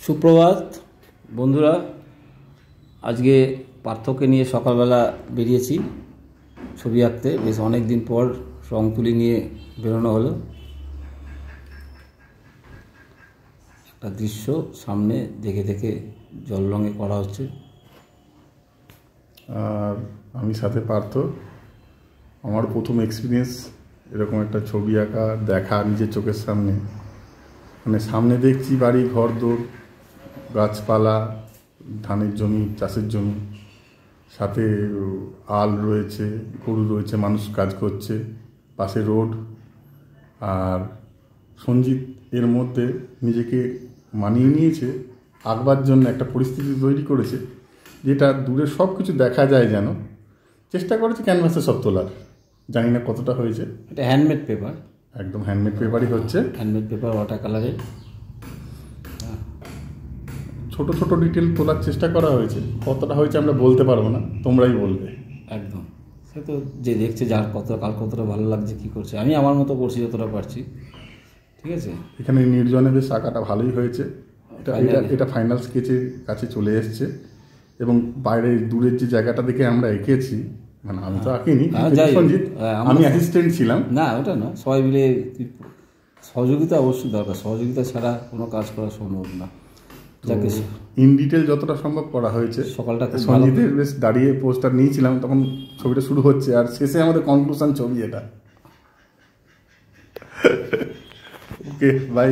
সুপ্রভাত বন্ধুরা, আজকে পার্থকে নিয়ে সকালবেলা বেরিয়েছি ছবি আঁকতে। বেশ অনেক দিন পর রং তুলি নিয়ে বেরোনো হলো। একটা দৃশ্য সামনে দেখে দেখে জল রঙে করা হচ্ছে। আর আমি সাথে পার্থ। আমার প্রথম এক্সপিরিয়েন্স এরকম একটা ছবি আঁকা, দেখা নিজের চোখের সামনে। মানে সামনে দেখছি বাড়ি, ঘর দোর, গাছপালা, ধানের জমি, চাষের জমি, সাথে আল রয়েছে, গরু রয়েছে, মানুষ কাজ করছে, পাশে রোড। আর সঞ্জিত এর মধ্যে নিজেকে মানিয়ে নিয়েছে, আঁকবার জন্য একটা পরিস্থিতি তৈরি করেছে যেটা দূরে সব কিছু দেখা যায়। যেন চেষ্টা করেছে ক্যানভাসে সব তোলার। জানি না কতটা হয়েছে। এটা হ্যান্ডমেড পেপার, একদম হ্যান্ডমেড পেপারই হচ্ছে। হ্যান্ডমেড পেপার, ওয়াটার কালারে ছোট ছোট ডিটেল তোলার চেষ্টা করা হয়েছে। কতটা হয়েছে আমরা বলতে পারবো না, তোমরাই বলবে। একদম, সে তো যে দেখছে যার কার কতটা ভালো লাগছে, কী করছে। আমি আমার মতো করছি যতটা পারছি। ঠিক আছে, এখানে নির্জনে বেশ আঁকাটা ভালোই হয়েছে। এটা ফাইনাল স্কেচের কাছে চলে এসছে। এবং বাইরে দূরের যে জায়গাটা দেখে আমরা এঁকেছি, মানে আমি তো আঁকিনি, সঞ্জিত, আমি অ্যাসিস্ট্যান্ট ছিলাম। না, ওটা না, সবাই মিলে সহযোগিতা অবশ্যই দরকার। সহযোগিতা ছাড়া কোনো কাজ করা সম্ভব না। যাকে ইন ডিটেল যতটা সম্ভব করা হয়েছে। সকালটা সঞ্জিতের বেশ দাঁড়িয়ে পোস্টার নিয়েছিলাম, তখন ছবিটা শুরু হচ্ছে, আর শেষে আমাদের কনক্লুশন ছবি এটা। ওকে, বাই।